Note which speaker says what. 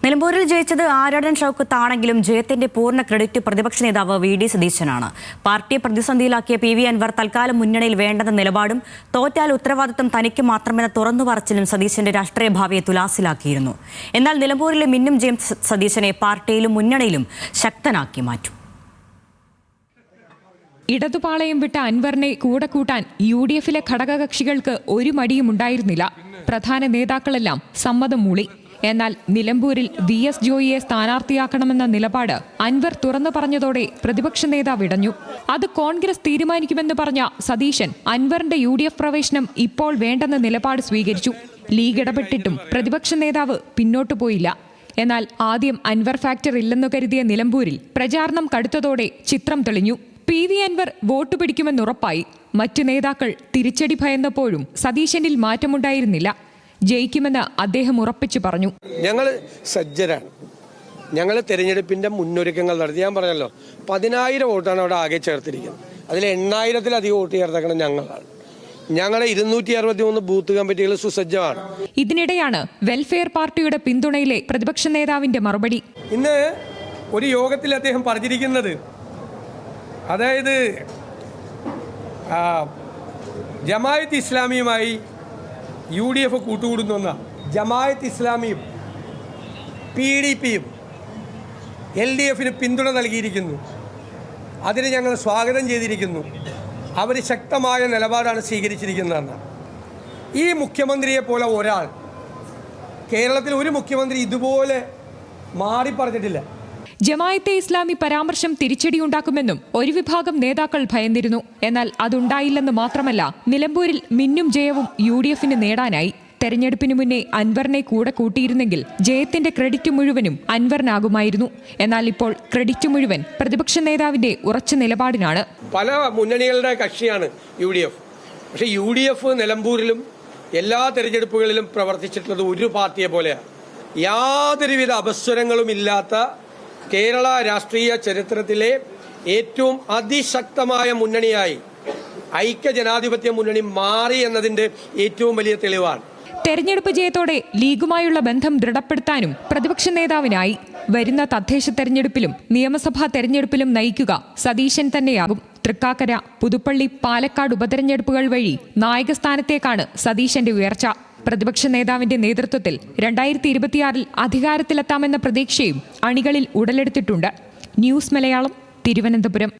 Speaker 1: നിലമ്പൂരിൽ ജയിച്ചത് ആരാടൻ ഷൗക്കത്താണെങ്കിലും ജയത്തിന്റെ പൂർണ്ണ ക്രെഡിറ്റ് പ്രതിപക്ഷ നേതാവ് വി.ഡി. സതീശനാണ്. പാർട്ടിയെ പ്രതിസന്ധിയിലാക്കിയ പി.വി. അൻവർ തൽക്കാലം മുന്നണിയിൽ വേണ്ടെന്ന നിലപാടും തോറ്റാൽ ഉത്തരവാദിത്തം തനിക്ക് മാത്രമെന്ന തുറന്നു പറച്ചിലും സതീശന്റെ രാഷ്ട്രീയ ഭാവിയെ തുലാസിലാക്കിയിരുന്നു. എന്നാൽ നിലമ്പൂരിലെ മിന്നും ജയം സതീശനെ പാർട്ടിയിലും മുന്നണിയിലും ശക്തനാക്കി മാറ്റും.
Speaker 2: ഇടതുപാളയം വിട്ട അൻവറിനെ കൂടെ കൂട്ടാൻ യു.ഡി.എഫിലെ ഘടകകക്ഷികൾക്ക് ഒരു മടിയും ഉണ്ടായിരുന്നില്ല. പ്രധാന നേതാക്കളെല്ലാം സമ്മതം മൂളി. എന്നാൽ നിലമ്പൂരിൽ വി.എസ്. ജോയിയെ സ്ഥാനാർത്ഥിയാക്കണമെന്ന നിലപാട് അൻവർ തുറന്നു പറഞ്ഞതോടെ പ്രതിപക്ഷ നേതാവ് ഇടഞ്ഞു. അത് കോൺഗ്രസ് തീരുമാനിക്കുമെന്ന് പറഞ്ഞ സതീശൻ അൻവറിന്റെ യു.ഡി.എഫ് പ്രവേശനം ഇപ്പോൾ വേണ്ടെന്ന നിലപാട് സ്വീകരിച്ചു. ലീഗ് ഇടപെട്ടിട്ടും പ്രതിപക്ഷ നേതാവ് പിന്നോട്ടു പോയില്ല. എന്നാൽ ആദ്യം അൻവർ ഫാക്ടർ ഇല്ലെന്നു കരുതിയ നിലമ്പൂരിൽ പ്രചാരണം കടുത്തതോടെ ചിത്രം തെളിഞ്ഞു. പി.വി. അൻവർ വോട്ട് പിടിക്കുമെന്നുറപ്പായി. മറ്റു നേതാക്കൾ തിരിച്ചടി ഭയന്നപ്പോഴും സതീശനിൽ മാറ്റമുണ്ടായിരുന്നില്ല. ജയിക്കുമെന്ന് അദ്ദേഹം ഉറപ്പിച്ചു പറഞ്ഞു.
Speaker 3: ഞങ്ങൾ സജ്ജരാണ്. ഞങ്ങൾ തെരഞ്ഞെടുപ്പിന്റെ മുന്നൊരുക്കങ്ങൾ നടത്തി. ഞാൻ പറഞ്ഞല്ലോ, 10,000 വോട്ടാണ് അവിടെ ആകെ ചേർത്തിരിക്കുന്നത്. അതിൽ 8,000-ലധികം വോട്ട് ചേർത്തേക്കണം ഞങ്ങളാണ്. ഞങ്ങളുടെ 263 ബൂത്ത് കമ്മിറ്റികൾ സുസജ്ജമാണ്.
Speaker 2: ഇതിനിടെയാണ് വെൽഫെയർ പാർട്ടിയുടെ പിന്തുണയിലെ പ്രതിപക്ഷ നേതാവിന്റെ മറുപടി.
Speaker 3: ഇന്ന് ഒരു യോഗത്തിൽ അദ്ദേഹം പറഞ്ഞിരിക്കുന്നത്, അതായത് ജമായത്ത് ഇസ്ലാമിയുമായി യു.ഡി.എഫ് കൂട്ടുകൂടുന്ന ജമായത്ത് ഇസ്ലാമിയും PDPയും LDFന് പിന്തുണ നൽകിയിരിക്കുന്നു. അതിന് ഞങ്ങൾ സ്വാഗതം ചെയ്തിരിക്കുന്നു. അവർ ശക്തമായ നിലപാടാണ് സ്വീകരിച്ചിരിക്കുന്നതെന്ന്. ഈ മുഖ്യമന്ത്രിയെ പോലെ ഒരാൾ കേരളത്തിൽ ഒരു മുഖ്യമന്ത്രി ഇതുപോലെ മാറി പറഞ്ഞിട്ടില്ല.
Speaker 2: ജമായത്തെ ഇസ്ലാമി പരാമർശം തിരിച്ചടിയുണ്ടാക്കുമെന്നും ഒരു വിഭാഗം നേതാക്കൾ ഭയന്നിരുന്നു. എന്നാൽ അതുണ്ടായില്ലെന്ന് മാത്രമല്ല, നിലമ്പൂരിൽ മിന്നും ജയവും യു.ഡി.എഫിന് നേടാനായി. തെരഞ്ഞെടുപ്പിന് മുന്നേ അൻവറിനെ കൂടെ കൂട്ടിയിരുന്നെങ്കിൽ ജയത്തിന്റെ ക്രെഡിറ്റ് മുഴുവനും അൻവറിനാകുമായിരുന്നു. എന്നാൽ ഇപ്പോൾ ക്രെഡിറ്റ് മുഴുവൻ പ്രതിപക്ഷ നേതാവിന്റെ ഉറച്ച നിലപാടിനാണ്.
Speaker 3: പല മുന്നണികളുടെ കക്ഷിയാണ് യു.ഡി.എഫ്. പക്ഷേ യു.ഡി.എഫ് നിലമ്പൂരിലും എല്ലാ തെരഞ്ഞെടുപ്പുകളിലും പ്രവർത്തിച്ചിട്ടുള്ളത് ഒരു പാർട്ടിയെ പോലെയാണ്. യാതൊരുവിധ അപസ്വരങ്ങളും ഇല്ലാത്ത കേരള രാഷ്ട്രീയ ചരിത്രത്തിലെ ഏറ്റവും അതിശക്തമായ മുന്നണിയായി ഐക്യ ജനാധിപത്യ മുന്നണി മാറി എന്നതിന്റെ ഏറ്റവും വലിയ തെളിവാണ്.
Speaker 2: തെരഞ്ഞെടുപ്പ് ജയത്തോടെ ലീഗുമായുള്ള ബന്ധം ദൃഢപ്പെടുത്താനും പ്രതിപക്ഷ നേതാവിനായി. വരുന്ന തദ്ദേശ തെരഞ്ഞെടുപ്പിലും നിയമസഭാ തെരഞ്ഞെടുപ്പിലും നയിക്കുക സതീശൻ തന്നെയാകും. തൃക്കാക്കര, പുതുപ്പള്ളി, പാലക്കാട് ഉപതെരഞ്ഞെടുപ്പുകൾ വഴി നായകസ്ഥാനത്തേക്കാണ് സതീശന്റെ ഉയർച്ച. പ്രതിപക്ഷ നേതാവിന്റെ നേതൃത്വത്തിൽ 2026 അധികാരത്തിലെത്താമെന്ന പ്രതീക്ഷയും അണികളിൽ ഉടലെടുത്തിട്ടുണ്ട്. ന്യൂസ് മലയാളം, തിരുവനന്തപുരം.